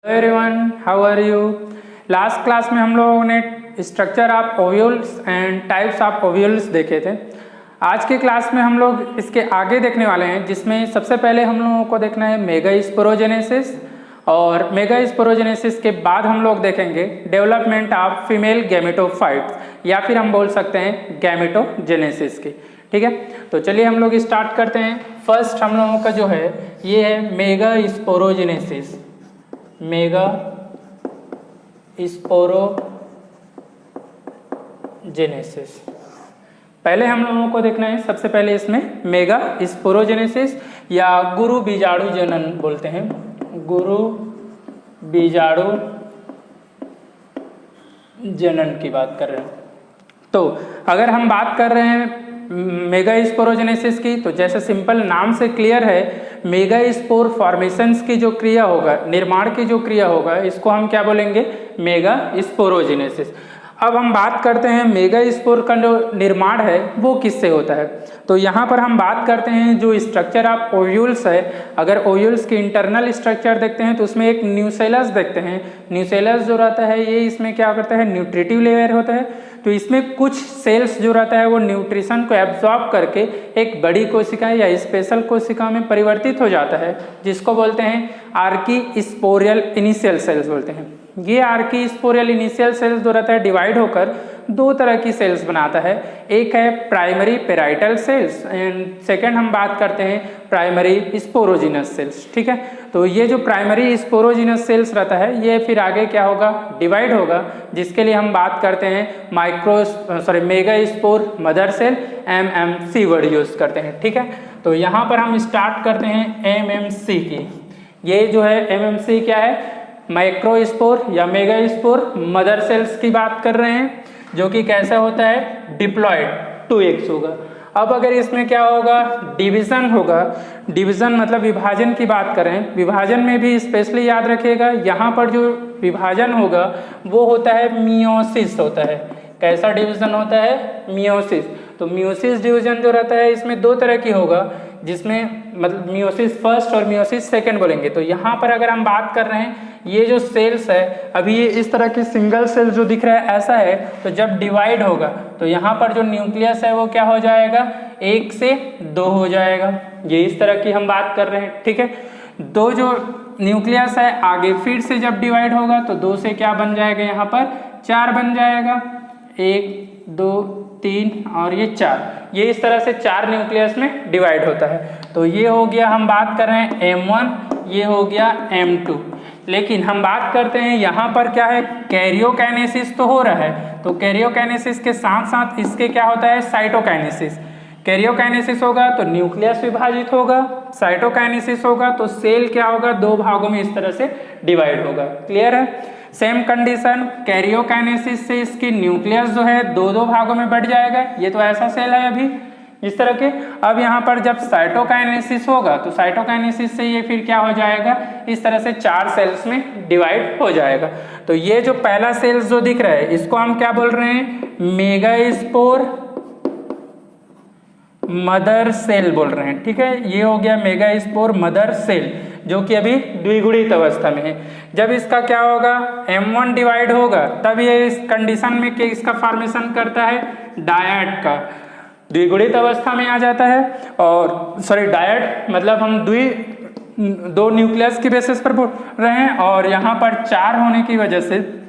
Everyone, how are you. Last class में हम लोगों ने structure of ovules and types of ovules देखे थे। आज के क्लास में हम लोग इसके आगे देखने वाले हैं, जिसमें सबसे पहले हम लोगों को देखना है मेगास्पोरोजेनेसिस, और मेगास्पोरोजेनेसिस के बाद हम लोग देखेंगे डेवलपमेंट ऑफ फीमेल गैमेटोफाइट्स, या फिर हम बोल सकते हैं गैमेटोजेनेसिस की। ठीक है, तो चलिए हम लोग स्टार्ट करते हैं। फर्स्ट हम लोगों का जो है ये है मेगास्पोरोजेनेसिस। मेगास्पोरोजेनेसिस पहले हम लोगों को देखना है। सबसे पहले इसमें मेगास्पोरोजेनेसिस या गुरु बीजाणु जनन बोलते हैं, गुरु बीजाणु जनन की बात कर रहे हैं। तो अगर हम बात कर रहे हैं मेगास्पोरोजेनेसिस की, तो जैसे सिंपल नाम से क्लियर है, मेगास्पोर फॉर्मेशंस की जो क्रिया होगा, निर्माण की जो क्रिया होगा, इसको हम क्या बोलेंगे, मेगास्पोरोजेनेसिस। अब हम बात करते हैं मेगास्पोर का जो निर्माण है वो किससे होता है। तो यहाँ पर हम बात करते हैं जो स्ट्रक्चर ऑफ ओव्यूल्स है। अगर ओव्यूल्स की इंटरनल स्ट्रक्चर देखते हैं तो उसमें एक न्यूसेलस देखते हैं। न्यूसेलस जो रहता है ये इसमें क्या करता है, न्यूट्रिटिव लेयर होता है। तो इसमें कुछ सेल्स जो रहता है वो न्यूट्रिशन को एब्जॉर्ब करके एक बड़ी कोशिका या स्पेशल कोशिका में परिवर्तित हो जाता है, जिसको बोलते हैं आर्कीस्पोरियल इनिशियल सेल्स बोलते हैं। ये आर्कीस्पोरियल इनिशियल सेल्स जो रहता है डिवाइड होकर दो तरह की सेल्स बनाता है। एक है primary parietal cells and second हम बात करते हैं प्राइमरी स्पोरोजिनस सेल्स। ठीक है, तो ये जो प्राइमरी स्पोरोजिनस सेल्स रहता है ये फिर आगे क्या होगा, डिवाइड होगा, जिसके लिए हम बात करते हैं megaspore mother cell, MMC word use करते हैं। ठीक है, तो यहाँ पर हम स्टार्ट करते हैं MMC की। ये जो है MMC क्या है, माइक्रोस्पोर या मेगास्पोर मदर सेल्स की बात कर रहे हैं, जो कि कैसा होता है, डिप्लॉयड 2x होगा। अब अगर इसमें क्या होगा, डिवीजन होगा। डिवीजन मतलब विभाजन की बात करें, विभाजन में भी स्पेशली याद रखिएगा, यहाँ पर जो विभाजन होगा वो होता है मियोसिस होता है। कैसा डिवीजन होता है, मियोसिस। तो मियोसिस डिवीजन जो रहता है इसमें दो तरह की होगा, जिसमें मतलब मियोसिस फर्स्ट और मियोसिस सेकंड बोलेंगे। तो यहाँ पर अगर हम बात कर रहे हैं, ये जो सेल्स है अभी ये इस तरह की सिंगल सेल जो दिख रहा है ऐसा है, तो जब डिवाइड होगा तो यहाँ पर जो न्यूक्लियस है वो क्या हो जाएगा, 1 से 2 हो जाएगा। ये इस तरह की हम बात कर रहे हैं। ठीक है, दो जो न्यूक्लियस है आगे फिर से जब डिवाइड होगा तो 2 से क्या बन जाएगा, यहाँ पर 4 बन जाएगा। 1 2 3 और ये 4, ये इस तरह से 4 न्यूक्लियस में डिवाइड होता है। तो ये हो गया, हम बात कर रहे हैं M1, ये हो गया M2। लेकिन हम बात करते हैं यहाँ पर क्या है, कैरियोकाइनेसिस तो हो रहा है, तो कैरियोकाइनेसिस के साथ साथ इसके क्या होता है, साइटोकाइनेसिस। कैरियोकाइनेसिस होगा तो न्यूक्लियस विभाजित होगा, साइटोकाइनेसिस होगा तो सेल क्या होगा, 2 भागों में इस तरह से डिवाइड होगा। क्लियर है। सेम कंडीशन, कैरियोकाइनेसिस से इसकी न्यूक्लियस जो है 2 भागों में बढ़ जाएगा। ये तो ऐसा सेल है अभी इस तरह के। अब यहाँ पर जब साइटोकाइनेसिस होगा तो साइटोकाइनेसिस से ये फिर क्या हो जाएगा, इस तरह से 4 सेल्स में डिवाइड हो जाएगा। तो ये जो पहला सेल्स जो दिख रहा है इसको हम क्या बोल रहे हैं, मेगास्पोर मदर सेल बोल रहे हैं। ठीक है, ये हो गया मेगास्पोर मदर सेल, जो कि अभी द्विगुणित अवस्था में है। जब इसका क्या होगा, M1 डिवाइड होगा तब ये इस कंडीशन में कि इसका फॉर्मेशन करता है डायट का, द्विगुणित अवस्था में आ जाता है। और डायट मतलब हम 2 न्यूक्लियस की बेसिस पर बोल रहे हैं, और यहाँ पर 4 होने की वजह से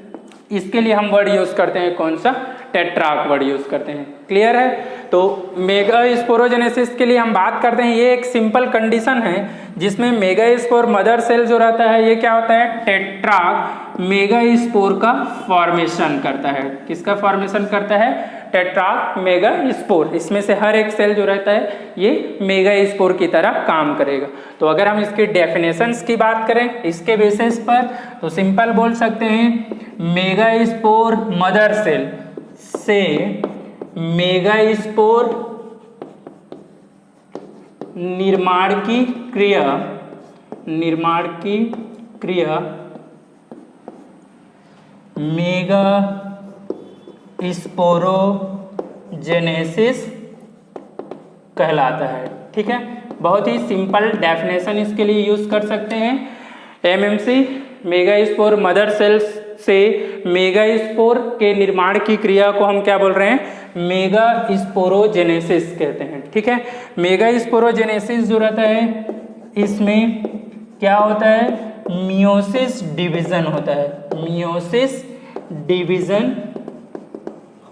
इसके लिए हम वर्ड यूज करते हैं, कौन सा, टेट्राक वर्ड यूज करते हैं। क्लियर है। तो मेगास्पोरोजेनेसिस के लिए हम बात करते हैं, ये एक सिंपल कंडीशन है जिसमें मेगास्पोर मदर सेल जो रहता है ये क्या होता है, टेट्राक मेगास्पोर का फॉर्मेशन करता है। किसका फॉर्मेशन करता है, टेट्राक मेगास्पोर। इसमें से हर एक सेल जो रहता है ये मेगास्पोर की तरह काम करेगा। तो अगर हम इसकी डेफिनेशंस की बात करें इसके बेसिस पर, तो सिंपल बोल सकते हैं, मेगास्पोर मदर सेल से मेगास्पोर निर्माण की क्रिया मेगास्पोरोजेनेसिस कहलाता है। ठीक है, बहुत ही सिंपल डेफिनेशन इसके लिए यूज कर सकते हैं। MMC मेगास्पोर मदर सेल्स से मेगास्पोर के निर्माण की क्रिया को हम क्या बोल रहे हैं, मेगास्पोरोजेनेसिस कहते हैं। ठीक है, मेगास्पोरोजेनेसिस जो रहता है इसमें क्या होता है, मियोसिस डिवीजन होता है, मियोसिस डिवीजन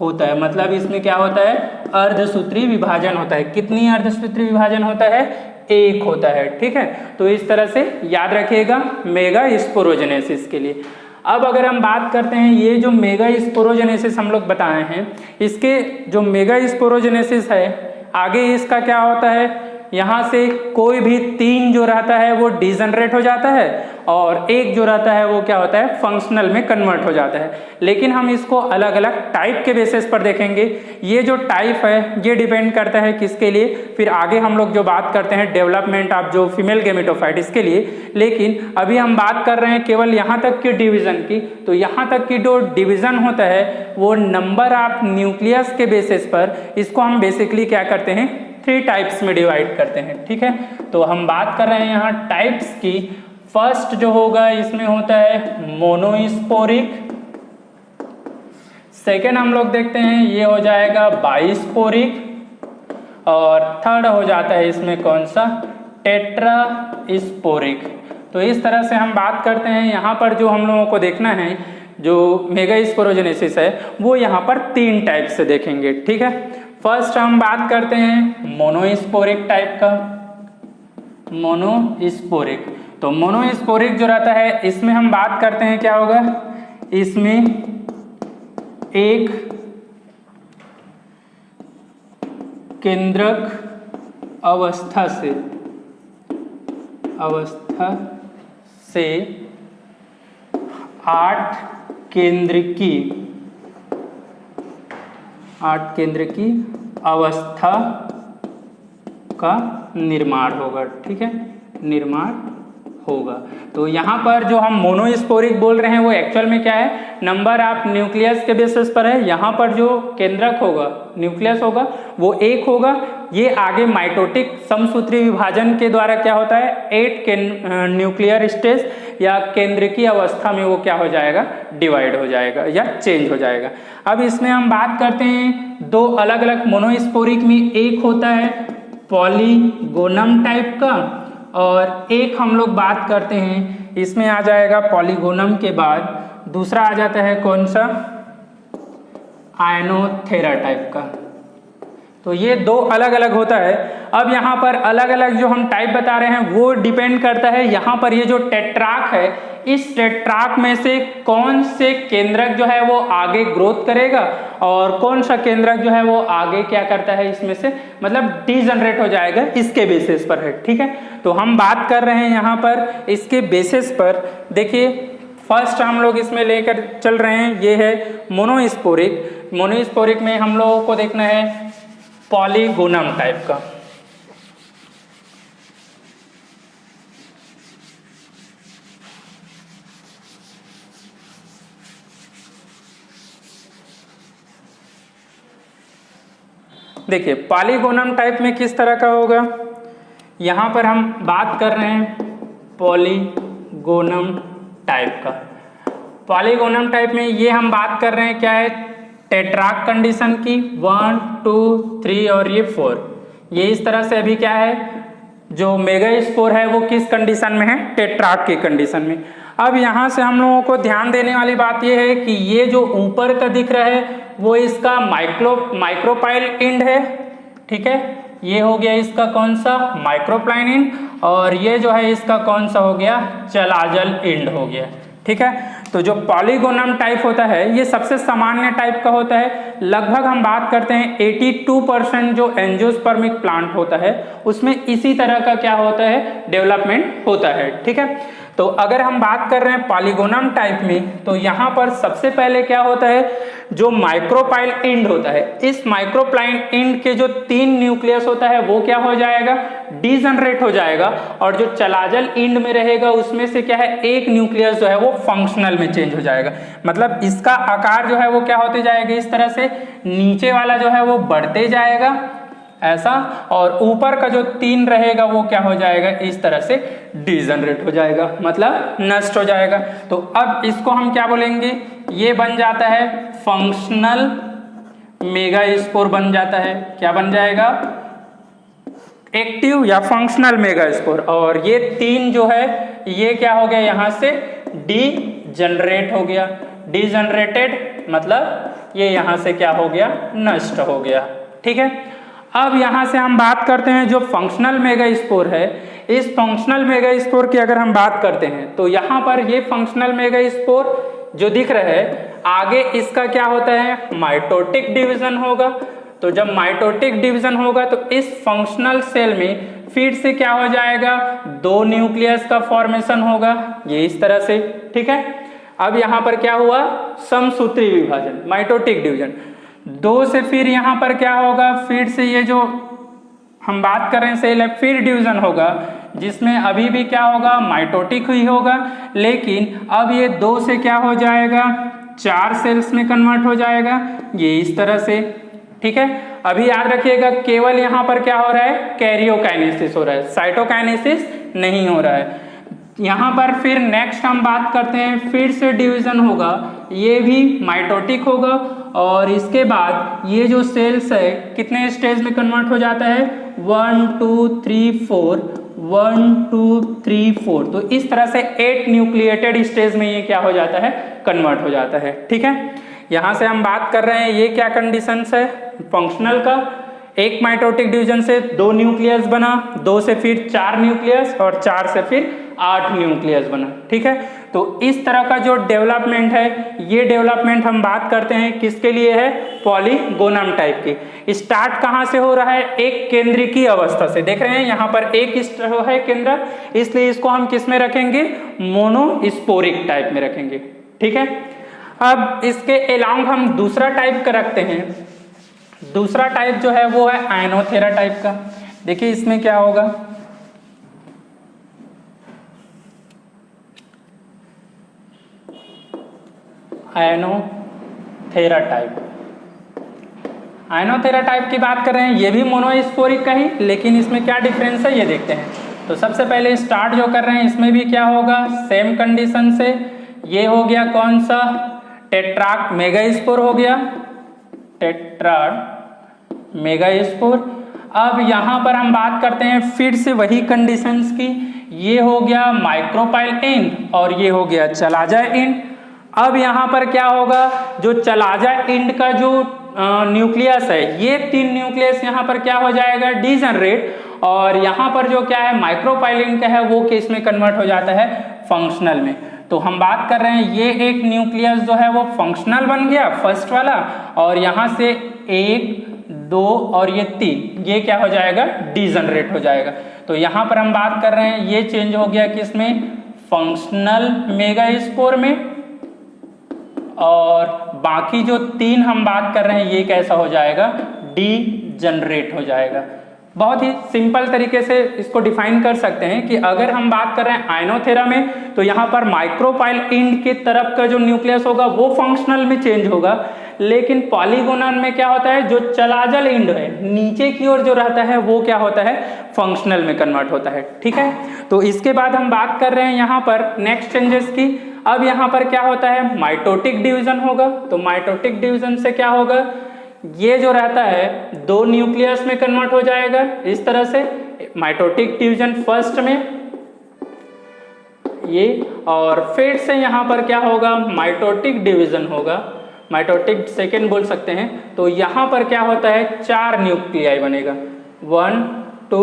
होता है। मतलब इसमें क्या होता है, अर्धसूत्री विभाजन होता है। कितनी अर्धसूत्री विभाजन होता है, एक होता है। ठीक है, तो इस तरह से याद रखिएगा मेगास्पोरोजेनेसिस के लिए। अब अगर हम बात करते हैं ये जो मेगास्पोरोजेनेसिस हम लोग बताए हैं, इसके जो मेगास्पोरोजेनेसिस है आगे इसका क्या होता है, यहाँ से कोई भी 3 जो रहता है वो डिजनरेट हो जाता है और एक जो रहता है वो क्या होता है, फंक्शनल में कन्वर्ट हो जाता है। लेकिन हम इसको अलग अलग टाइप के बेसिस पर देखेंगे। ये जो टाइप है ये डिपेंड करता है किसके लिए, फिर आगे हम लोग जो बात करते हैं डेवलपमेंट ऑफ जो फीमेल गेमेटोफाइट इसके लिए। लेकिन अभी हम बात कर रहे हैं केवल यहाँ तक की डिवीजन की। तो यहाँ तक की जो डिवीजन होता है वो नंबर ऑफ न्यूक्लियस के बेसिस पर, इसको हम बेसिकली क्या करते हैं, 3 टाइप्स में डिवाइड करते हैं। ठीक है, तो हम बात कर रहे हैं यहाँ टाइप्स की। फर्स्ट जो होगा इसमें होता है मोनोस्पोरिक, सेकेंड हम लोग देखते हैं ये हो जाएगा बाइस्पोरिक, और थर्ड हो जाता है इसमें कौन सा, टेट्रास्पोरिक। तो इस तरह से हम बात करते हैं। यहाँ पर जो हम लोगों को देखना है जो मेगास्पोरोजेनेसिस है वो यहाँ पर 3 टाइप से देखेंगे। ठीक है, फर्स्ट हम बात करते हैं मोनोस्पोरिक टाइप का, मोनोस्पोरिक। तो मोनोस्पोरिक जो रहता है इसमें हम बात करते हैं क्या होगा, इसमें एक केंद्रक अवस्था से 8 केंद्र की अवस्था का निर्माण होगा। ठीक है, निर्माण होगा। तो यहाँ पर जो हम मोनोस्पोरिक बोल रहे हैं वो एक्चुअल में क्या है, नंबर ऑफ न्यूक्लियस के बेसिस पर है। यहाँ पर जो केंद्रक होगा, न्यूक्लियस होगा वो 1 होगा। ये आगे माइटोटिक समसूत्री विभाजन के द्वारा क्या होता है, 8 न्यूक्लियर स्टेज या केंद्रकीय अवस्था में वो क्या हो जाएगा, डिवाइड हो जाएगा या चेंज हो जाएगा। अब इसमें हम बात करते हैं 2 अलग अलग मोनोस्पोरिक में, एक होता है पॉलीगोनम टाइप का और एक हम लोग बात करते हैं इसमें आ जाएगा पॉलीगोनम के बाद दूसरा आ जाता है कौन सा, आयनोथेरा टाइप का। तो ये 2 अलग अलग होता है। अब यहाँ पर अलग अलग जो हम टाइप बता रहे हैं वो डिपेंड करता है, यहाँ पर ये जो टेट्राक है इस टेट्राक में से कौन से केंद्रक जो है वो आगे ग्रोथ करेगा और कौन सा केंद्रक जो है वो आगे क्या करता है, इसमें से मतलब डीजनरेट हो जाएगा, इसके बेसिस पर है। ठीक है, तो हम बात कर रहे हैं यहाँ पर इसके बेसिस पर। देखिए फर्स्ट हम लोग इसमें लेकर चल रहे हैं, ये है मोनोस्पोरिक। मोनोस्पोरिक में हम लोगों को देखना है पॉलीगोनम टाइप का। देखिए पॉलीगोनम टाइप में किस तरह का होगा, यहाँ पर हम बात कर रहे हैं पॉलीगोनम टाइप का। पॉलीगोनम टाइप में ये हम बात कर रहे हैं क्या है, टेट्राक कंडीशन की 1 2 3 और ये 4। ये इस तरह से अभी क्या है, जो मेगास्पोर है वो किस कंडीशन में है, टेट्राक की कंडीशन में। अब यहाँ से हम लोगों को ध्यान देने वाली बात ये है कि ये जो ऊपर का दिख रहा है वो इसका माइक्रोपाइल एंड है। ठीक है, ये हो गया इसका कौन सा, माइक्रोपाइल एंड, और ये जो है इसका कौन सा हो गया, चलाजल एंड हो गया। ठीक है, तो जो पॉलीगोनम टाइप होता है ये सबसे सामान्य टाइप का होता है। लगभग हम बात करते हैं 82% जो एंजियोस्पर्मिक प्लांट होता है उसमें इसी तरह का क्या होता है, डेवलपमेंट होता है। ठीक है, तो अगर हम बात कर रहे हैं पॉलीगोनम टाइप में तो यहाँ पर सबसे पहले क्या होता है, जो माइक्रोपाइल एंड होता है, इस माइक्रोपाइल एंड के जो 3 न्यूक्लियस होता है वो क्या हो जाएगा, डीजनरेट हो जाएगा, और जो चलाजल एंड में रहेगा उसमें से क्या है, एक न्यूक्लियस जो है वो फंक्शनल में चेंज हो जाएगा। मतलब इसका आकार जो है वो क्या होते जाएगा, इस तरह से नीचे वाला जो है वो बढ़ते जाएगा, ऐसा, और ऊपर का जो 3 रहेगा वो क्या हो जाएगा, इस तरह से डिजनरेट हो जाएगा, मतलब नष्ट हो जाएगा। तो अब इसको हम क्या बोलेंगे, ये बन जाता है फंक्शनल मेगास्पोर बन जाता है। क्या बन जाएगा, एक्टिव या फंक्शनल मेगास्पोर। और ये 3 जो है ये क्या हो गया, यहां से डीजनरेट हो गया। डीजनरेटेड मतलब ये यहां से क्या हो गया, नष्ट हो गया। ठीक है, अब यहां से हम बात करते हैं जो फंक्शनल मेगास्पोर है। इस फंक्शनल मेगास्पोर की अगर हम बात करते हैं तो यहां पर ये फंक्शनल मेगास्पोर जो दिख रहा है, आगे इसका क्या होता है, माइटोटिक डिवीजन होगा। तो जब माइटोटिक डिवीजन होगा तो इस फंक्शनल सेल में फिर से क्या हो जाएगा, 2 न्यूक्लियस का फॉर्मेशन होगा, ये इस तरह से। ठीक है, अब यहां पर क्या हुआ, समसूत्री विभाजन, माइटोटिक डिवीजन। 2 से फिर यहां पर क्या होगा, फिर से ये जो हम बात कर रहे हैं सेल है, फिर डिवीजन होगा, जिसमें अभी भी क्या होगा, माइटोटिक ही होगा, लेकिन अब ये 2 से क्या हो जाएगा, 4 सेल्स में कन्वर्ट हो जाएगा, ये इस तरह से। ठीक है, अभी याद रखिएगा केवल यहां पर क्या हो रहा है, कैरियोकाइनेसिस हो रहा है, साइटोकाइनेसिस नहीं हो रहा है। यहां पर फिर नेक्स्ट हम बात करते हैं, फिर से डिवीजन होगा, ये भी माइटोटिक होगा, और इसके बाद ये जो सेल्स है कितने स्टेज में कन्वर्ट हो जाता है, 1 2 3 4, 1 2 3 4। तो इस तरह से 8 न्यूक्लिएटेड स्टेज में ये क्या हो जाता है, कन्वर्ट हो जाता है। ठीक है, यहां से हम बात कर रहे हैं, ये क्या कंडीशंस है फंक्शनल का, एक माइटोटिक डिवीजन से 2 न्यूक्लियस बना, 2 से फिर 4 न्यूक्लियस, और 4 से फिर 8 न्यूक्लियस बना। ठीक है, तो इस तरह का जो डेवलपमेंट है, ये डेवलपमेंट हम बात करते हैं किसके लिए है, पॉलीगोनम टाइप की। स्टार्ट कहां से हो रहा है, एक केंद्रीय अवस्था से। देख रहे हैं यहां पर एक है केंद्र, इसलिए इसको हम किस में रखेंगे, मोनोस्पोरिक टाइप में रखेंगे। ठीक है, अब इसके अलावा हम दूसरा टाइप का रखते हैं। दूसरा टाइप जो है वो है आयनोथेरा टाइप का। देखिए इसमें क्या होगा, आयनोथेरा टाइप। आयनोथेरा टाइप की बात कर रहे हैं, ये भी मोनोस्पोरिक का ही, लेकिन इसमें क्या डिफरेंस है ये देखते हैं। तो सबसे पहले स्टार्ट जो कर रहे हैं इसमें भी क्या होगा, सेम कंडीशन से। ये हो गया कौन सा, टेट्राक मेगास्पोर हो गया, टेट्राड मेगास्पोर। अब यहां पर हम बात करते हैं फिर से वही कंडीशंस की। ये हो गया माइक्रोपाइल एंड और ये हो गया चलाजा एंड। अब यहां पर क्या होगा, जो चलाजा एंड का जो न्यूक्लियस है, ये 3 न्यूक्लियस यहां पर क्या हो जाएगा, डीजनरेट, और यहां पर जो क्या है माइक्रोपाइल एंड का है वो किस में कन्वर्ट हो जाता है, फंक्शनल में। तो हम बात कर रहे हैं ये एक न्यूक्लियस जो है वो फंक्शनल बन गया फर्स्ट वाला, और यहां से 1 2 और ये 3 ये क्या हो जाएगा, डीजनरेट हो जाएगा। तो यहां पर हम बात कर रहे हैं ये चेंज हो गया किसमें, फंक्शनल मेगास्पोर में, और बाकी जो 3 हम बात कर रहे हैं ये कैसा हो जाएगा, डीजनरेट हो जाएगा। बहुत ही सिंपल तरीके से इसको डिफाइन कर सकते हैं कि अगर हम बात कर रहे हैं आयनोथेरा में, तो यहाँ पर माइक्रोपाइल एंड के तरफ का जो न्यूक्लियस होगा वो फंक्शनल में चेंज होगा, लेकिन पॉलीगोनल में क्या होता है, जो चलाजल एंड है नीचे की ओर जो रहता है वो क्या होता है, फंक्शनल में कन्वर्ट होता है। ठीक है, तो इसके बाद हम बात कर रहे हैं यहाँ पर नेक्स्ट चेंजेस की। अब यहाँ पर क्या होता है, माइटोटिक डिवीजन होगा। तो माइटोटिक डिवीजन से क्या होगा, ये जो रहता है 2 न्यूक्लियस में कन्वर्ट हो जाएगा इस तरह से, माइटोटिक डिवीजन फर्स्ट में ये, और फिर से यहाँ पर क्या होगा, माइटोटिक डिवीजन होगा, माइटोटिक सेकेंड बोल सकते हैं। तो यहाँ पर क्या होता है, 4 न्यूक्लियाई बनेगा, 1 2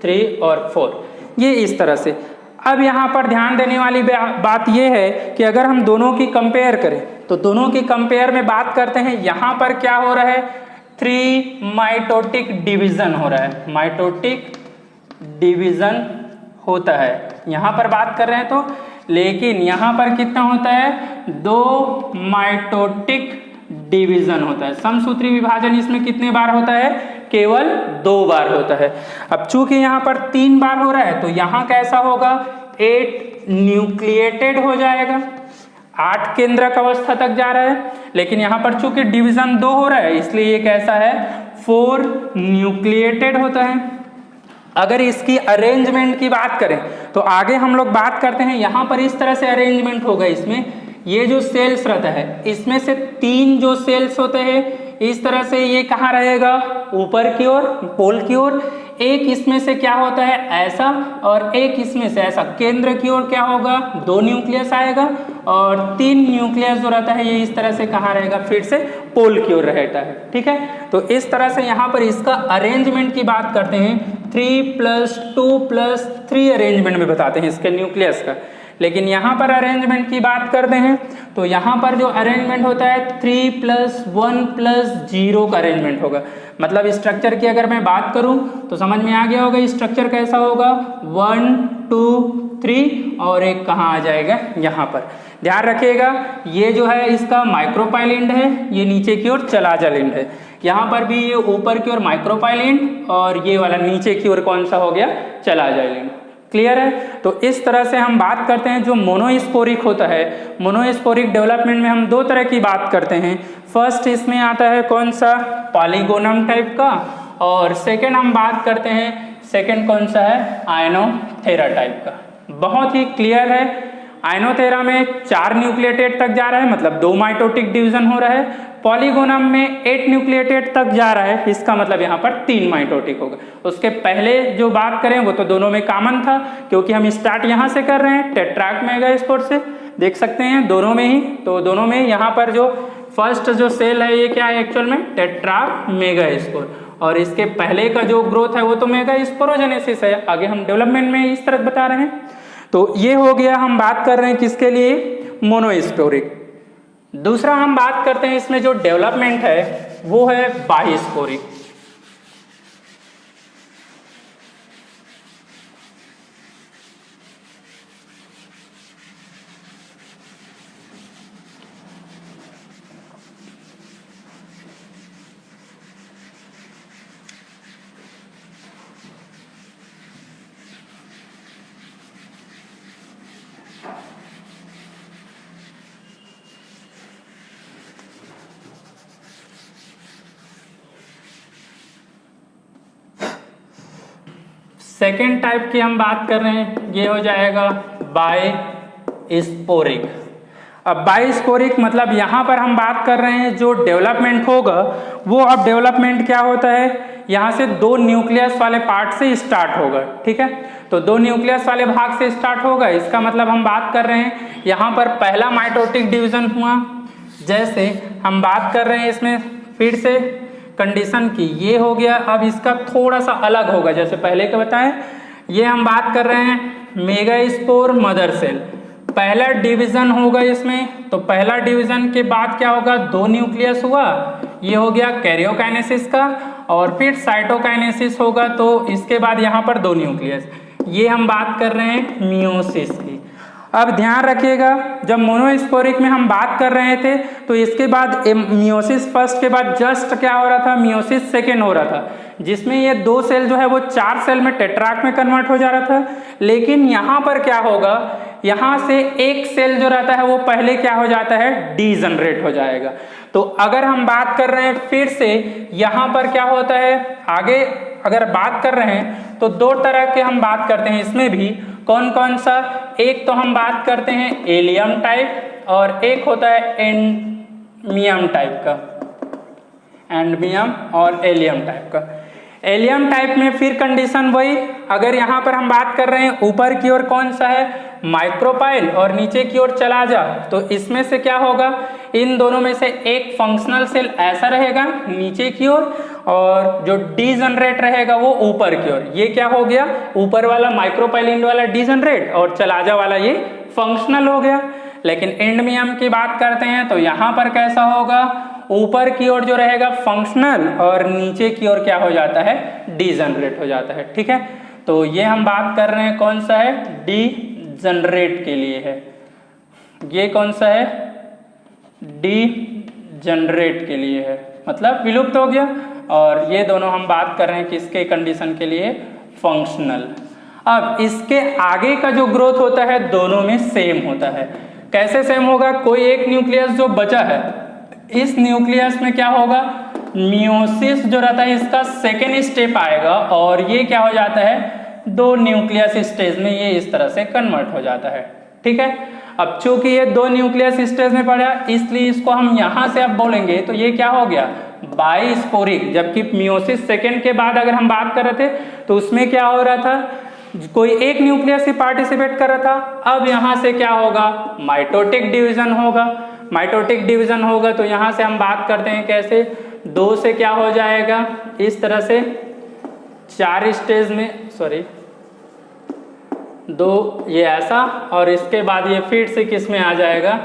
3 और 4, ये इस तरह से। अब यहाँ पर ध्यान देने वाली बात यह है कि अगर हम दोनों की कंपेयर करें तो दोनों की कंपेयर में बात करते हैं, यहाँ पर क्या हो रहा है, 3 माइटोटिक डिवीजन हो रहा है, माइटोटिक डिवीजन होता है यहाँ पर बात कर रहे हैं तो, लेकिन यहाँ पर कितना होता है, 2 माइटोटिक डिवीजन होता है। समसूत्री विभाजन इसमें कितने बार होता है, केवल 2 बार होता है। अब चूंकि यहाँ पर 3 बार हो रहा है तो यहाँ कैसा होगा, 8 न्यूक्लिएटेड हो जाएगा, 8 केंद्रक अवस्था तक जा रहा है, लेकिन यहाँ पर चूंकि डिवीजन 2 हो रहा है इसलिए ये कैसा है, 4 न्यूक्लिएटेड होता है। अगर इसकी अरेंजमेंट की बात करें तो आगे हम लोग बात करते हैं, यहाँ पर इस तरह से अरेंजमेंट होगा। इसमें ये जो सेल्स रहता है इसमें से 3 जो सेल्स होते हैं इस तरह से ये कहाँ रहेगा, ऊपर की ओर, पोल की ओर। एक इसमें से क्या होता है ऐसा, और एक इसमें से ऐसा। केंद्र की ओर क्या होगा, 2 न्यूक्लियस आएगा, और 3 न्यूक्लियस जो रहता है ये इस तरह से कहाँ रहेगा, फिर से पोल की ओर रहता है। ठीक है, तो इस तरह से यहाँ पर इसका अरेंजमेंट की बात करते हैं 3+2+3 अरेंजमेंट में बताते हैं इसके न्यूक्लियस का। लेकिन यहाँ पर अरेंजमेंट की बात करते हैं तो यहाँ पर जो अरेंजमेंट होता है 3+1+0 का अरेंजमेंट होगा। मतलब स्ट्रक्चर की अगर मैं बात करूँ तो समझ में आ गया होगा स्ट्रक्चर कैसा होगा, 1 2 3 और एक कहाँ आ जाएगा, यहाँ पर। ध्यान रखिएगा ये जो है इसका माइक्रोपाइलिंड है, ये नीचे की ओर चलाजालिंड है। यहाँ पर भी ये ऊपर की ओर माइक्रोपाइलिंड और ये वाला नीचे की ओर कौन सा हो गया, चलाजालिंड। क्लियर है। तो इस तरह से हम बात करते हैं जो मोनोस्पोरिक होता है। मोनोस्पोरिक डेवलपमेंट में हम 2 तरह की बात करते हैं। फर्स्ट इसमें आता है कौन सा, पॉलीगोनम टाइप का, और सेकेंड हम बात करते हैं, सेकेंड कौन सा है, आयनोथेरा टाइप का। बहुत ही क्लियर है, आयनोथेरा में 4 न्यूक्लिएटेड तक जा रहा है, मतलब 2 माइटोटिक डिवीजन हो रहा है। पॉलीगोनम में 8 न्यूक्लिएटेड तक जा रहा है, इसका मतलब यहाँ पर 3 माइटोटिक होगा। उसके पहले जो बात करें वो तो दोनों में कॉमन था, क्योंकि हम स्टार्ट यहाँ से कर रहे हैं टेट्राक मेगास्पोर से, देख सकते हैं दोनों में ही। तो दोनों में यहाँ पर जो फर्स्ट जो सेल है ये क्या है एक्चुअल में, टेट्राक मेगास्पोर, और इसके पहले का जो ग्रोथ है वो तो मेगास्पोरोजेनेसिस है। आगे हम डेवलपमेंट में इस तरह बता रहे हैं। तो ये हो गया, हम बात कर रहे हैं किसके लिए, मोनोस्पोरिक। दूसरा हम बात करते हैं इसमें जो डेवलपमेंट है वो है बाइस्पोरिक। सेकेंड टाइप की हम बात कर रहे हैं, ये हो जाएगा बाइस्पोरिक। अब बाइस्पोरिक मतलब यहाँ पर हम बात कर रहे हैं जो डेवलपमेंट होगा वो, अब डेवलपमेंट क्या होता है, यहाँ से 2 न्यूक्लियस वाले पार्ट से स्टार्ट होगा। ठीक है, तो 2 न्यूक्लियस वाले भाग से स्टार्ट होगा। इसका मतलब हम बात कर रहे हैं यहाँ पर पहला माइटोटिक डिवीजन हुआ। जैसे हम बात कर रहे हैं इसमें फिर से कंडीशन की, ये हो गया। अब इसका थोड़ा सा अलग होगा, जैसे पहले के बताएं, ये हम बात कर रहे हैं मेगास्पोर मदर सेल, पहला डिवीजन होगा इसमें। तो पहला डिवीजन के बाद क्या होगा, 2 न्यूक्लियस हुआ, ये हो गया कैरियोकाइनेसिस का, और फिर साइटोकाइनेसिस होगा। तो इसके बाद यहाँ पर 2 न्यूक्लियस, ये हम बात कर रहे हैं मियोसिस की। अब ध्यान रखिएगा जब मोनोस्पोरिक में हम बात कर रहे थे तो इसके बाद मियोसिस फर्स्ट के बाद जस्ट क्या हो रहा था, मियोसिस सेकेंड हो रहा था, जिसमें ये 2 सेल जो है वो 4 सेल में टेट्राक में कन्वर्ट हो जा रहा था। लेकिन यहाँ पर क्या होगा, यहाँ से एक सेल जो रहता है वो पहले क्या हो जाता है, डीजनरेट हो जाएगा। तो अगर हम बात कर रहे हैं फिर से यहाँ पर क्या होता है, आगे अगर बात कर रहे हैं तो 2 तरह के हम बात करते हैं इसमें भी। कौन कौन सा, एक तो हम बात करते हैं एलियम टाइप, और एक होता है एंडमियम टाइप का, एंडमियम और एलियम टाइप का। एलियम टाइप में फिर कंडीशन वही, अगर यहाँ पर हम बात कर रहे हैं ऊपर की ओर कौन सा है, माइक्रोपाइल, और नीचे की ओर चला जा, तो इसमें से क्या होगा, इन दोनों में से एक फंक्शनल सेल ऐसा रहेगा नीचे की ओर, और जो डीजनरेट रहेगा वो ऊपर की ओर। ये क्या हो गया, ऊपर वाला माइक्रोपाइलिन वाला डीजनरेट और चलाजा वाला ये फंक्शनल हो गया। लेकिन एंडमियम की बात करते हैं तो यहाँ पर कैसा होगा, ऊपर की ओर जो रहेगा फंक्शनल और नीचे की ओर क्या हो जाता है, डीजनरेट हो जाता है। ठीक है, तो ये हम बात कर रहे हैं कौन सा है, डीजनरेट के लिए है। ये कौन सा है, डीजनरेट के लिए है, मतलब विलुप्त हो गया। और ये दोनों हम बात कर रहे हैं किसके कंडीशन के लिए, फंक्शनल। अब इसके आगे का जो ग्रोथ होता है दोनों में सेम होता है। कैसे सेम होगा, कोई एक न्यूक्लियस जो बचा है, इस न्यूक्लियस में क्या होगा, मियोसिस जो रहता है इसका सेकेंड स्टेप आएगा और ये क्या हो जाता है, 2 न्यूक्लियस स्टेज में ये इस तरह से कन्वर्ट हो जाता है। ठीक है, अब चूंकि ये 2 न्यूक्लियस स्टेज में पड़ा इसलिए इसको हम यहां से अब बोलेंगे तो ये क्या हो गया, बाइस्पोरिक। जबकि मियोसिस सेकेंड के बाद अगर हम बात कर रहे थे तो उसमें क्या हो रहा था, कोई एक न्यूक्लियस ही पार्टिसिपेट कर रहा था। अब यहां से क्या होगा, माइटोटिक डिवीजन होगा। माइटोटिक डिवीजन होगा तो यहां से हम बात करते हैं कैसे, 2 से क्या हो जाएगा, इस तरह से 4 स्टेज में, सॉरी 2 ये ऐसा और इसके बाद ये फिर से किस में आ जाएगा,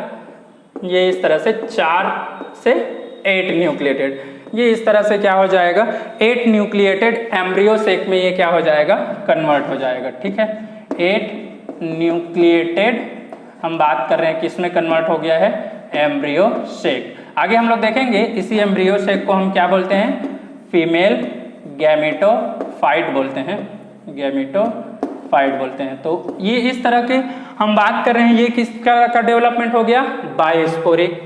ये इस तरह से 4 से 8 न्यूक्लिएटेड, ये इस तरह से क्या हो जाएगा, 8 न्यूक्लिएटेड एम्ब्रियो सेक में ये क्या हो जाएगा, कन्वर्ट हो जाएगा। ठीक है, 8 न्यूक्लिएटेड हम बात कर रहे हैं किस में कन्वर्ट हो गया है, एम्ब्रियो सेक। आगे हम लोग देखेंगे इसी एम्ब्रियो सेक को हम क्या बोलते हैं, फीमेल गैमेटोफाइट बोलते हैं, गैमेटोफाइट बोलते हैं। तो ये इस तरह के हम बात कर रहे हैं, ये किस तरह का डेवलपमेंट हो गया, बायोस्पोरिक।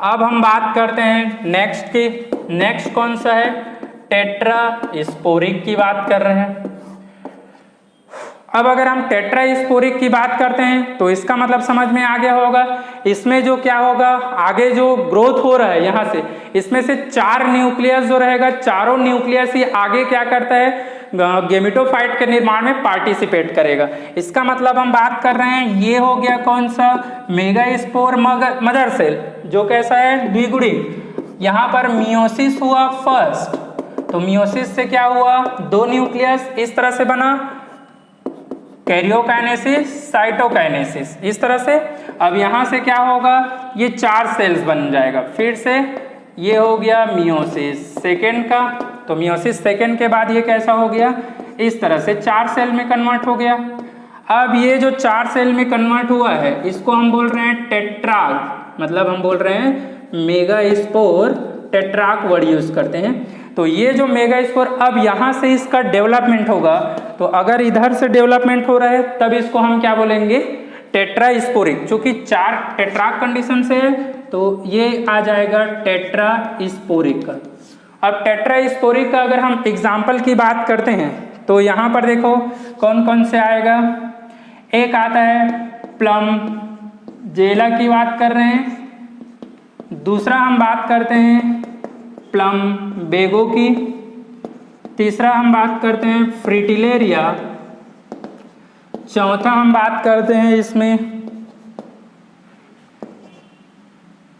अब हम बात करते हैं नेक्स्ट की, नेक्स्ट कौन सा है, टेट्रास्पोरिक की बात कर रहे हैं। अब अगर हम टेट्रास्पोरिक की बात करते हैं तो इसका मतलब समझ में आ गया होगा, इसमें जो क्या होगा, आगे जो ग्रोथ हो रहा है यहां से, इसमें से 4 न्यूक्लियस जो रहेगा, चारों न्यूक्लियस ही आगे क्या करता है, गेमेटोफाइट के निर्माण में पार्टिसिपेट करेगा। इसका मतलब हम बात कर रहे हैं, ये हो गया कौन सा, मेगास्पोर मदर सेल, जो कैसा है, द्विगुणित। यहां पर मियोसिस हुआ फर्स्ट, तो मियोसिस से क्या हुआ, 2 न्यूक्लियस इस तरह से बना, कैरियोकाइनेसिस, साइटोकाइनेसिस, इस तरह से। अब यहां से क्या होगा, ये 4 सेल्स बन जाएगा, फिर से ये हो गया मियोसिस सेकेंड का, तो मियोसिस सेकेंड के बाद ये कैसा हो गया, इस तरह से 4 सेल में कन्वर्ट हो गया। अब ये जो 4 सेल में कन्वर्ट हुआ है इसको हम बोल रहे हैं टेट्राक, मतलब हम बोल रहे हैं मेगास्पोर, टेट्राक वर्ड यूज करते हैं। तो ये जो मेगास्पोर, अब यहां से इसका डेवलपमेंट होगा, तो अगर इधर से डेवलपमेंट हो रहा है तब इसको हम क्या बोलेंगे, टेट्रास्पोरिक। चूंकि 4 टेट्राक कंडीशन से है तो ये आ जाएगा टेट्रास्पोरिक का। अब टेट्रास्पोरिक का अगर हम एग्जाम्पल की बात करते हैं तो यहां पर देखो कौन कौन से आएगा, एक आता है प्लम जेला की बात कर रहे हैं, दूसरा हम बात करते हैं प्लम बेगो की, तीसरा हम बात करते हैं फ्रिटिलेरिया, चौथा हम बात करते हैं इसमें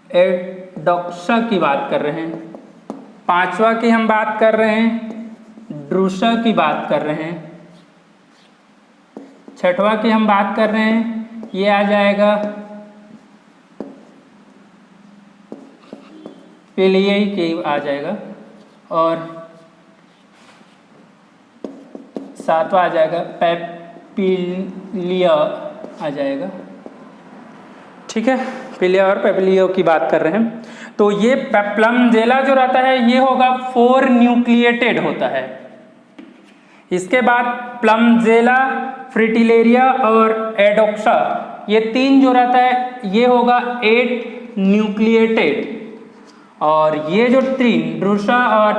एडोक्सा की बात कर रहे हैं, पांचवा की हम बात कर रहे हैं ड्रूसा की बात कर रहे हैं, छठवा की हम बात कर रहे हैं, ये आ जाएगा पेलियाई के आ जाएगा, और 7वां आ जाएगा पेपिलिया आ जाएगा। ठीक है, पिलिया और पेपिलियो की बात कर रहे हैं। तो ये प्लम जेला जो रहता है ये होगा 4 न्यूक्लिएटेड होता है। इसके बाद प्लम जेला, फ्रिटिलेरिया और एडोक्सा, ये 3 जो रहता है ये होगा 8 न्यूक्लिएटेड, और ये जो 3 ड्रूसा और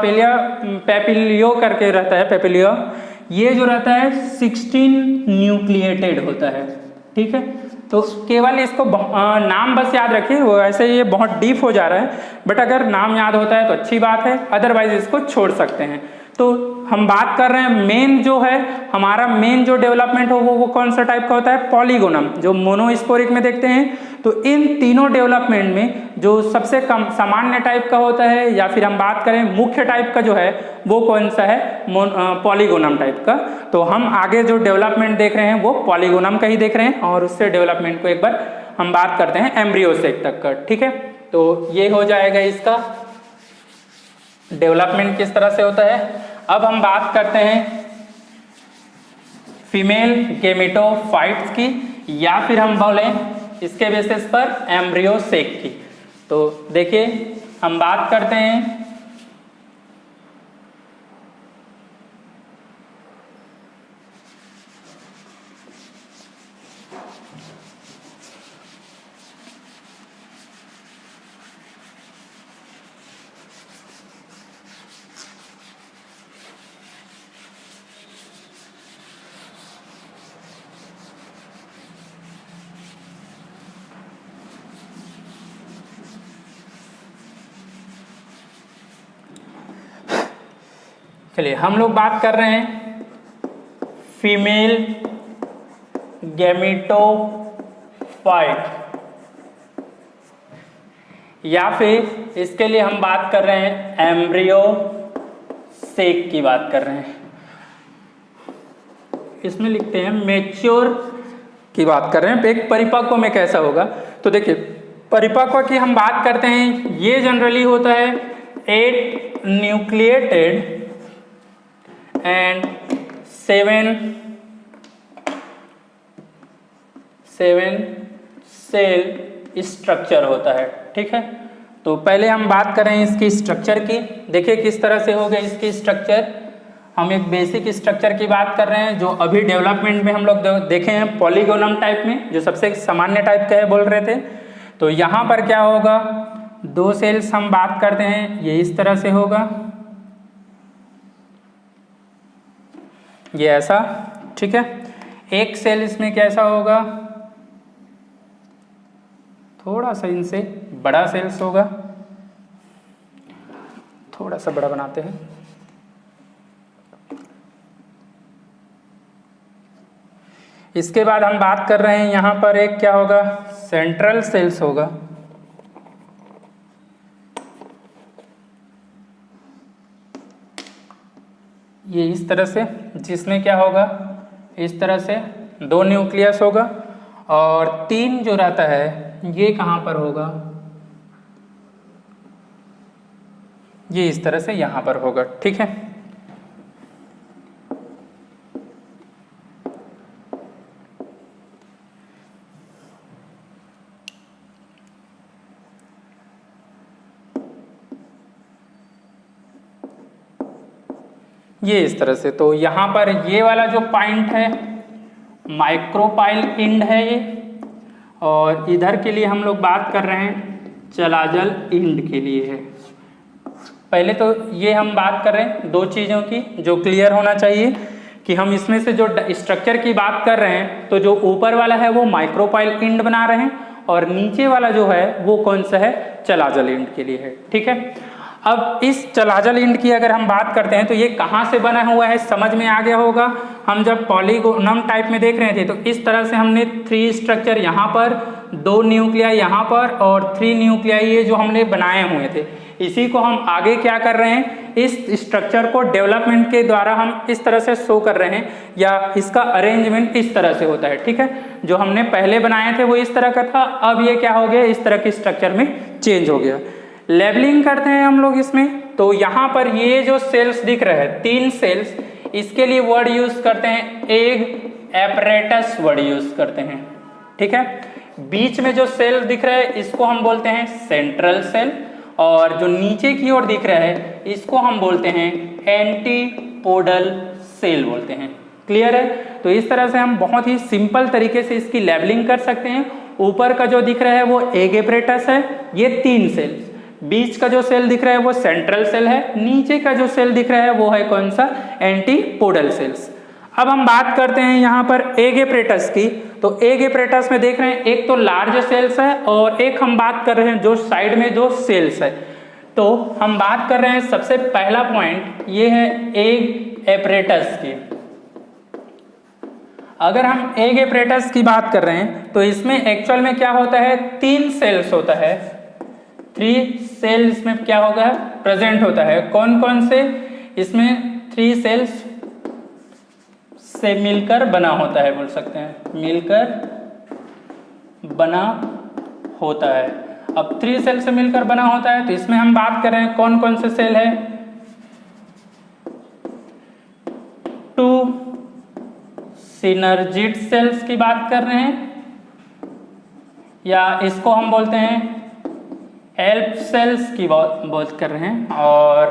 पेपिलियो करके रहता है, पेपिलियो, ये जो रहता है 16 न्यूक्लिएटेड होता है। ठीक है, तो केवल इसको नाम बस याद रखिए, वो ऐसे ये बहुत डीप हो जा रहा है, बट अगर नाम याद होता है तो अच्छी बात है, अदरवाइज इसको छोड़ सकते हैं। तो हम बात कर रहे हैं मेन जो है हमारा मेन जो डेवलपमेंट हो वो कौन सा टाइप का होता है, पॉलीगोनम, जो मोनोस्पोरिक में देखते हैं। तो इन तीनों डेवलपमेंट में जो सबसे कम सामान्य टाइप का होता है, या फिर हम बात करें मुख्य टाइप का जो है वो कौन सा है, पॉलीगोनम टाइप का। तो हम आगे जो डेवलपमेंट देख रहे हैं वो पॉलीगोनम का ही देख रहे हैं, और उससे डेवलपमेंट को एक बार हम बात करते हैं एम्ब्रियो सेक तक का। ठीक है, तो ये हो जाएगा इसका डेवलपमेंट किस तरह से होता है। अब हम बात करते हैं फीमेल गेमेटोफाइट्स की, या फिर हम बोलें इसके बेसिस पर एम्ब्रियो सेक की। तो देखिए हम बात करते हैं चलिए हम लोग बात कर रहे हैं फीमेल गैमेटोफाइट, या फिर इसके लिए हम बात कर रहे हैं एम्ब्रियो सेक की बात कर रहे हैं। इसमें लिखते हैं मैच्योर की बात कर रहे हैं, एक परिपक्व में कैसा होगा। तो देखिए परिपक्व की हम बात करते हैं, ये जनरली होता है 8 न्यूक्लिएटेड एंड 7 सेल स्ट्रक्चर होता है, ठीक है। तो पहले हम बात करें इसकी स्ट्रक्चर की। देखिए किस तरह से होगा इसकी स्ट्रक्चर। हम एक बेसिक स्ट्रक्चर की बात कर रहे हैं जो अभी डेवलपमेंट में हम लोग देखे हैं पॉलीगोनम टाइप में, जो सबसे सामान्य टाइप का है बोल रहे थे। तो यहाँ पर क्या होगा, 2 सेल्स हम बात करते हैं, ये इस तरह से होगा, ये ऐसा, ठीक है। एक सेल इसमें कैसा होगा, थोड़ा सा इनसे बड़ा सेल्स होगा, थोड़ा सा बड़ा बनाते हैं। इसके बाद हम बात कर रहे हैं यहाँ पर एक क्या होगा, सेंट्रल सेल्स होगा, ये इस तरह से, जिसमें क्या होगा, इस तरह से 2 न्यूक्लियस होगा, और 3 जो रहता है ये कहाँ पर होगा, ये इस तरह से यहाँ पर होगा, ठीक है। ये इस तरह से। तो यहाँ पर ये वाला जो पॉइंट है माइक्रोपाइल इंड है ये, और इधर के लिए हम लोग बात कर रहे हैं चलाजल इंड के लिए है। पहले तो ये हम बात कर रहे हैं 2 चीज़ों की जो क्लियर होना चाहिए कि हम इसमें से जो स्ट्रक्चर की बात कर रहे हैं, तो जो ऊपर वाला है वो माइक्रोपाइल इंड बना रहे हैं, और नीचे वाला जो है वो कौन सा है, चलाजल इंड के लिए है, ठीक है। अब इस चलाजल इंड की अगर हम बात करते हैं तो ये कहाँ से बना हुआ है, समझ में आ गया होगा। हम जब पॉलीगोनम टाइप में देख रहे थे तो इस तरह से हमने 3 स्ट्रक्चर यहाँ पर, 2 न्यूक्लियाई यहाँ पर और 3 न्यूक्लियाई ये जो हमने बनाए हुए थे, इसी को हम आगे क्या कर रहे हैं, इस स्ट्रक्चर को डेवलपमेंट के द्वारा हम इस तरह से शो कर रहे हैं, या इसका अरेंजमेंट इस तरह से होता है, ठीक है। जो हमने पहले बनाए थे वो इस तरह का था, अब ये क्या हो गया, इस तरह के स्ट्रक्चर में चेंज हो गया। लेबलिंग करते हैं हम लोग इसमें। तो यहाँ पर ये जो सेल्स दिख रहे हैं 3 सेल्स, इसके लिए वर्ड यूज करते हैं एग एपरेटस वर्ड यूज करते हैं, ठीक है। बीच में जो सेल दिख रहा है इसको हम बोलते हैं सेंट्रल सेल, और जो नीचे की ओर दिख रहा है इसको हम बोलते हैं एंटीपोडल सेल बोलते हैं। क्लियर है। तो इस तरह से हम बहुत ही सिंपल तरीके से इसकी लेबलिंग कर सकते हैं। ऊपर का जो दिख रहा है वो एग एपरेटस है, ये 3 सेल्स, बीच का जो सेल दिख रहा है वो सेंट्रल सेल है, नीचे का जो सेल दिख रहा है वो है कौन सा, एंटीपोडल सेल्स। अब हम बात करते हैं यहाँ पर एग एपरेटस की। तो एग एपरेटस में देख रहे हैं एक तो लार्ज सेल्स है, और एक हम बात कर रहे हैं जो साइड में जो सेल्स है। तो हम बात कर रहे हैं सबसे पहला पॉइंट ये है एग एपरेटस की। अगर हम एग एपरेटस की बात कर रहे हैं तो इसमें एक्चुअल में क्या होता है, 3 सेल्स होता है, 3 सेल इसमें क्या होगा, प्रेजेंट होता है। कौन कौन से, इसमें 3 सेल्स से मिलकर बना होता है, बोल सकते हैं मिलकर बना होता है। अब 3 सेल से मिलकर बना होता है, तो इसमें हम बात कर रहे हैं कौन कौन से सेल है, 2 सिनर्जिड सेल्स की बात कर रहे हैं, या इसको हम बोलते हैं हेल्प सेल्स की बात कर रहे हैं। और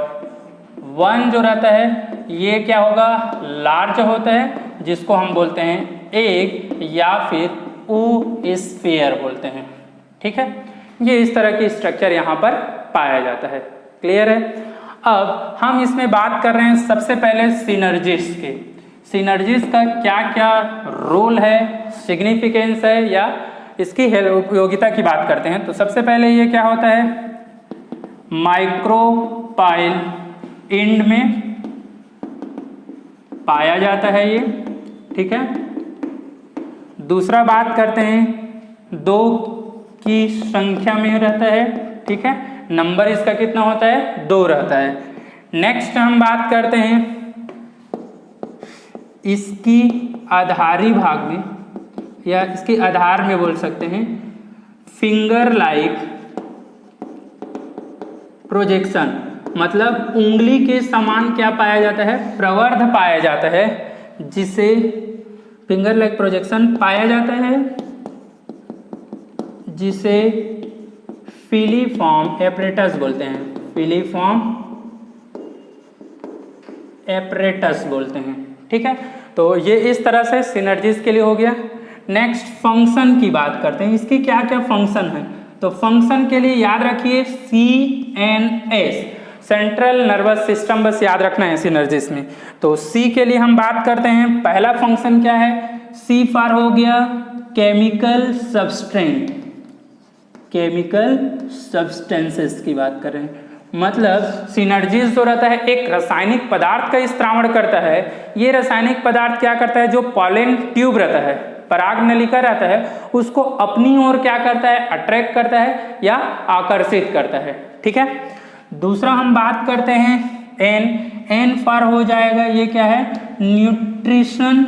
1 जो रहता है ये क्या होगा, लार्ज होता है, जिसको हम बोलते हैं एग या फिर oosphere बोलते हैं, ठीक है। ये इस तरह की स्ट्रक्चर यहाँ पर पाया जाता है। क्लियर है। अब हम इसमें बात कर रहे हैं सबसे पहले सिनर्जिस के। सिनर्जिस का क्या क्या रोल है, सिग्निफिकेंस है, या इसकी उपयोगिता की बात करते हैं। तो सबसे पहले ये क्या होता है, माइक्रोपाइल इंड में पाया जाता है ये, ठीक है। दूसरा बात करते हैं 2 की संख्या में रहता है, ठीक है, नंबर इसका कितना होता है 2 रहता है। नेक्स्ट हम बात करते हैं इसकी आधारी भाग में या इसके आधार में बोल सकते हैं फिंगर लाइक प्रोजेक्शन, मतलब उंगली के समान क्या पाया जाता है, प्रवर्ध पाया जाता है, जिसे फिंगर लाइक प्रोजेक्शन पाया जाता है, जिसे फिलीफॉर्म एपरेटस बोलते हैं, फिलीफॉर्म एपरेटस बोलते हैं, ठीक है। तो ये इस तरह से सिनर्जीज के लिए हो गया। नेक्स्ट फंक्शन की बात करते हैं, इसकी क्या क्या फंक्शन है। तो फंक्शन के लिए याद रखिए CNS, सेंट्रल नर्वस सिस्टम, बस याद रखना है सिनर्जिस में। तो C के लिए हम बात करते हैं, पहला फंक्शन क्या है, C फॉर हो गया केमिकल सब्सटेंस, केमिकल सब्सटेंसेस की बात करें, मतलब सिनर्जीज जो रहता है एक रासायनिक पदार्थ का स्त्रावण करता है। ये रासायनिक पदार्थ क्या करता है, जो पॉलन ट्यूब रहता है, पराग नलिका रहता है, उसको अपनी ओर क्या करता है, अट्रैक्ट करता है या आकर्षित करता है, ठीक है। दूसरा हम बात करते हैं N फॉर हो जाएगा, ये क्या है, न्यूट्रिशन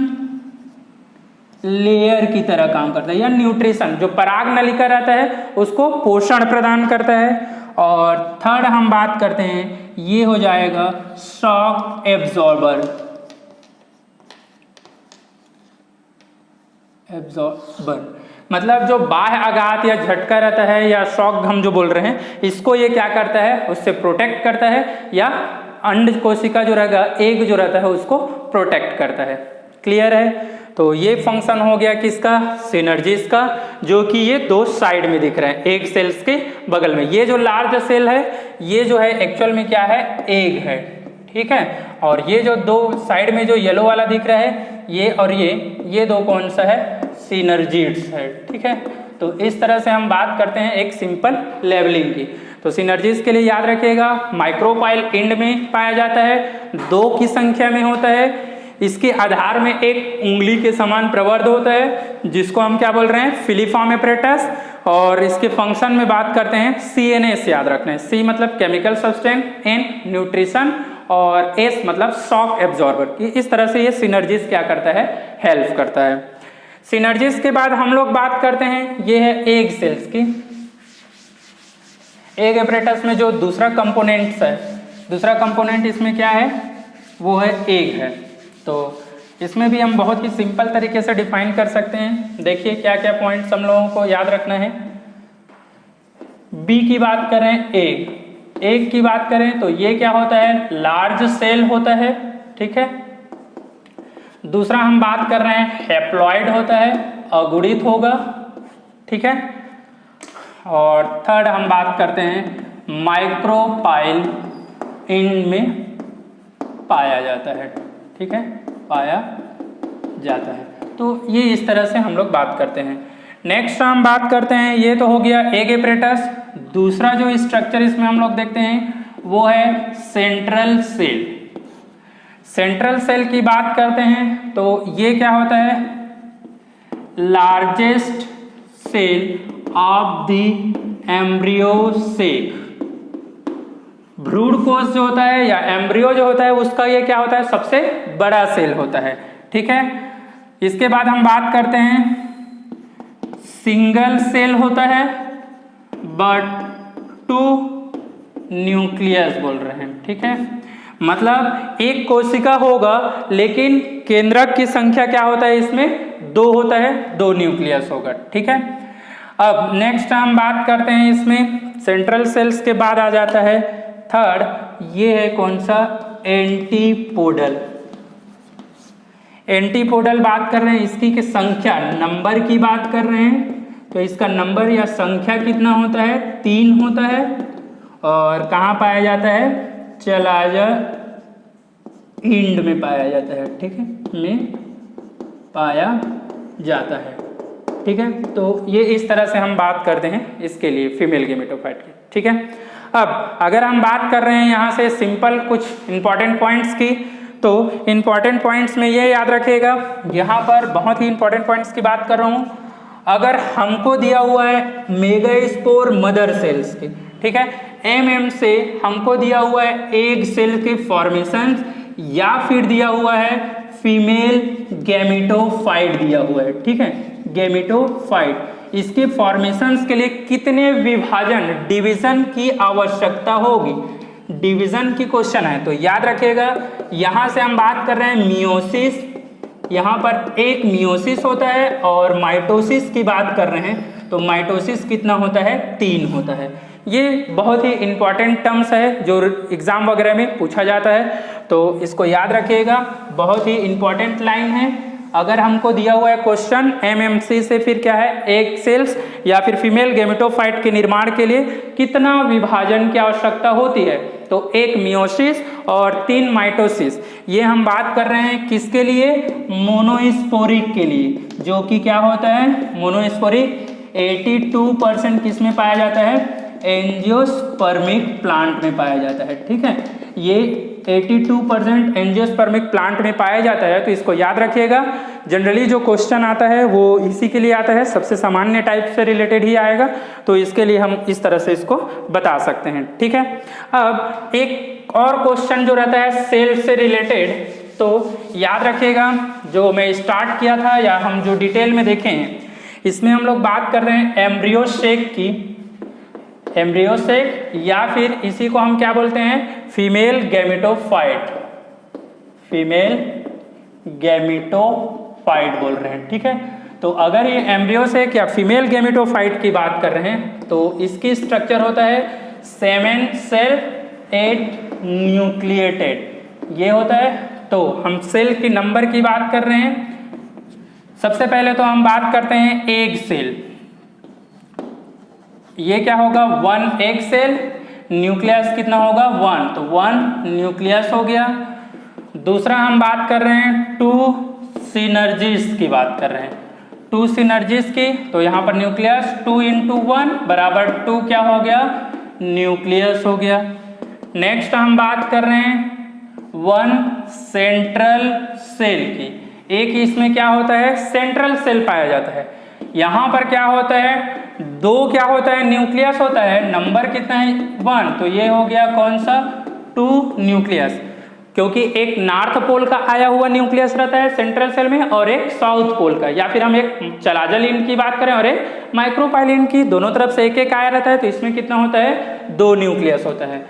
लेयर की तरह काम करता है, या न्यूट्रिशन, जो पराग नलिका रहता है उसको पोषण प्रदान करता है। और थर्ड हम बात करते हैं, ये हो जाएगा शॉक एब्जॉर्बर, मतलब जो बाह्य आघात या झटका रहता है या शॉक हम जो बोल रहे हैं, इसको ये क्या करता है, उससे प्रोटेक्ट करता है, या अंड कोशिका जो रहेगा, एग जो रहता है उसको प्रोटेक्ट करता है। क्लियर है। तो ये फंक्शन हो गया किसका, सिनर्जीज का, जो कि ये 2 साइड में दिख रहे हैं, एग सेल्स के बगल में। ये जो लार्ज सेल है ये जो है एक्चुअल में क्या है, एग है, ठीक है। और ये जो 2 साइड में जो येलो वाला दिख रहा है, ये और ये 2 कौन सा है, सिनर्जीड्स है, ठीक है। तो इस तरह से हम बात करते हैं एक सिंपल लेवलिंग की। तो सिनर्जीज के लिए याद रखिएगा, माइक्रोपाइल एंड में पाया जाता है, 2 की संख्या में होता है, इसके आधार में एक उंगली के समान प्रवर्ध होता है, जिसको हम क्या बोल रहे हैं, फिलीफॉर्म एपरेटस। और इसके फंक्शन में बात करते हैं CNS, याद रखना है, C मतलब केमिकल सब्सटेंस, N न्यूट्रिशन, और S मतलब शॉक एब्जॉर्बर की। इस तरह से ये सिनर्जीज क्या करता है, हेल्प करता है। सिनर्जीज के बाद हम लोग बात करते हैं, ये है एग सेल्स की। एग एपरेटस में जो दूसरा कंपोनेंट्स है, दूसरा कंपोनेंट इसमें क्या है, वो है एग है। तो इसमें भी हम बहुत ही सिंपल तरीके से डिफाइन कर सकते हैं। देखिए क्या क्या पॉइंट्स हम लोगों को याद रखना है। बी की बात करें, एग की बात करें तो ये क्या होता है, लार्ज सेल होता है, ठीक है। दूसरा हम बात कर रहे हैं हैप्लॉइड होता है, अगुणित होगा, ठीक है। और थर्ड हम बात करते हैं माइक्रोपाइल एंड में पाया जाता है, ठीक है, पाया जाता है। तो ये इस तरह से हम लोग बात करते हैं। नेक्स्ट हम बात करते हैं, ये तो हो गया एग एपरेटस। दूसरा जो स्ट्रक्चर इसमें हम लोग देखते हैं वो है सेंट्रल सेल। सेंट्रल सेल की बात करते हैं तो ये क्या होता है, largest cell of the embryo sac. भ्रूण कोश जो होता है या एम्ब्रियो जो होता है उसका ये क्या होता है, सबसे बड़ा सेल होता है, ठीक है। इसके बाद हम बात करते हैं सिंगल सेल होता है बट 2 न्यूक्लियस बोल रहे हैं, ठीक है। मतलब एक कोशिका होगा लेकिन केंद्रक की संख्या क्या होता है, इसमें 2 होता है, 2 न्यूक्लियस होगा, ठीक है। अब नेक्स्ट हम बात करते हैं, इसमें सेंट्रल सेल्स के बाद आ जाता है थर्ड, ये है कौन सा, एंटीपोडल। एंटीपोडल बात कर रहे हैं, इसकी की संख्या, नंबर की बात कर रहे हैं तो इसका नंबर या संख्या कितना होता है, 3 होता है। और कहाँ पाया जाता है, चलाजा इंड में पाया जाता है, ठीक है, में पाया जाता है, ठीक है। तो ये इस तरह से हम बात करते हैं इसके लिए फीमेल गेमेटोफाइट की, ठीक है। अब अगर हम बात कर रहे हैं यहाँ से सिंपल कुछ इंपॉर्टेंट पॉइंट्स की, तो इम्पॉर्टेंट पॉइंट्स में ये याद रखिएगा, यहाँ पर बहुत ही इंपॉर्टेंट पॉइंट्स की बात कर रहा हूँ। अगर हमको दिया हुआ है मेगास्पोर मदर सेल्स की, ठीक है, एमएम से हमको दिया हुआ है एग सेल के फॉर्मेशन, या फिर दिया हुआ है फीमेल गैमेटोफाइट दिया हुआ है, ठीक है, गैमेटोफाइट, इसके फॉर्मेशंस के लिए कितने विभाजन डिवीजन की आवश्यकता होगी, डिवीजन की क्वेश्चन है। तो याद रखिएगा, यहां से हम बात कर रहे हैं मियोसिस, यहां पर एक मियोसिस होता है, और माइटोसिस की बात कर रहे हैं तो माइटोसिस कितना होता है, 3 होता है। ये बहुत ही इंपॉर्टेंट टर्म्स है जो एग्जाम वगैरह में पूछा जाता है, तो इसको याद रखिएगा, बहुत ही इंपॉर्टेंट लाइन है। अगर हमको दिया हुआ है क्वेश्चन एमएमसी से, फिर क्या है, एग सेल्स या फिर फीमेल गैमेटोफाइट के निर्माण के लिए कितना विभाजन की आवश्यकता होती है, तो एक मियोसिस और 3 माइटोसिस। ये हम बात कर रहे हैं किसके लिए, मोनोस्पोरिक के लिए, जो कि क्या होता है, मोनोस्पोरिक 82% किस में पाया जाता है, एंजियोस्पर्मिक प्लांट में पाया जाता है, ठीक है, ये 82% एंजियोस्पर्मिक प्लांट में पाया जाता है। तो इसको याद रखिएगा, जनरली जो क्वेश्चन आता है वो इसी के लिए आता है, सबसे सामान्य टाइप से रिलेटेड ही आएगा, तो इसके लिए हम इस तरह से इसको बता सकते हैं, ठीक है। अब एक और क्वेश्चन जो रहता है सेल से रिलेटेड, तो याद रखिएगा, जो मैं स्टार्ट किया था या हम जो डिटेल में देखे हैं, इसमें हम लोग बात कर रहे हैं एम्ब्रियो सेक की, एम्ब्रियो सेक, या फिर इसी को हम क्या बोलते हैं, फीमेल गैमेटोफाइट, फीमेल गैमेटोफाइट बोल रहे हैं, ठीक है। तो अगर ये एम्ब्रियो सेक या फीमेल गैमेटोफाइट की बात कर रहे हैं, तो इसकी स्ट्रक्चर होता है 7 सेल 8 न्यूक्लिएटेड, ये होता है। तो हम सेल की नंबर की बात कर रहे हैं, सबसे पहले तो हम बात करते हैं एग सेल, ये क्या होगा, 1 एग सेल, न्यूक्लियस कितना होगा, 1, तो 1 न्यूक्लियस हो गया। दूसरा हम बात कर रहे हैं 2 सिनर्जीज की बात कर रहे हैं, 2 सिनर्जीज की, तो यहाँ पर न्यूक्लियस 2 × 1 बराबर 2 क्या हो गया, न्यूक्लियस हो गया। नेक्स्ट हम बात कर रहे हैं 1 सेंट्रल सेल की, एक इसमें क्या होता है, सेंट्रल सेल पाया जाता है। यहाँ पर क्या होता है, 2 क्या होता है, न्यूक्लियस होता है, नंबर कितना है, 1, तो ये हो गया कौन सा, 2 न्यूक्लियस, क्योंकि एक नॉर्थ पोल का आया हुआ न्यूक्लियस रहता है सेंट्रल सेल में, और एक साउथ पोल का, या फिर हम एक चलाजलिन की बात करें और एक माइक्रोपाइलिन की, दोनों तरफ से एक एक आया रहता है, तो इसमें कितना होता है, 2 न्यूक्लियस होता है।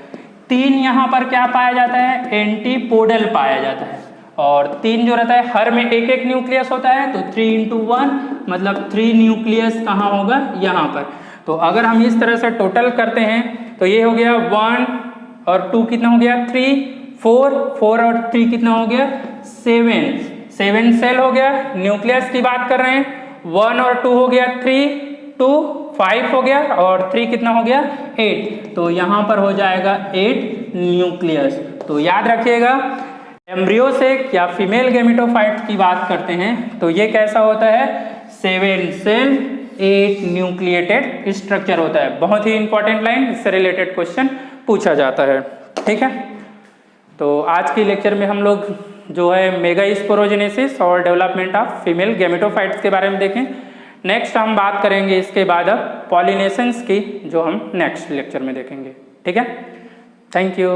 3 यहाँ पर क्या पाया जाता है, एंटीपोडल पाया जाता है, और 3 जो रहता है हर में एक एक न्यूक्लियस होता है, तो 3 × 1 मतलब 3 न्यूक्लियस कहाँ होगा, यहाँ पर। तो अगर हम इस तरह से टोटल करते हैं, तो ये हो गया 1 और 2 कितना हो गया, 3, 4 और 3 कितना हो गया, 7 सेल हो गया। न्यूक्लियस की बात कर रहे हैं, 1 और 2 हो गया 3, 2 5 हो गया, और 3 कितना हो गया, 8, तो यहाँ पर हो जाएगा 8 न्यूक्लियस। तो याद रखिएगा, एम्ब्रियो सेक या फीमेल गैमेटोफाइट की बात करते हैं, तो ये कैसा होता है, 7 सेल 8 न्यूक्लिएटेड स्ट्रक्चर होता है। बहुत ही इंपॉर्टेंट लाइन, इससे रिलेटेड क्वेश्चन पूछा जाता है, ठीक है। तो आज की लेक्चर में हम लोग जो है मेगास्पोरोजेनेसिस और डेवलपमेंट ऑफ फीमेल गैमेटोफाइट्स के बारे में देखें। नेक्स्ट हम बात करेंगे इसके बाद अब पॉलिनेशंस की, जो हम नेक्स्ट लेक्चर में देखेंगे, ठीक है। Thank you.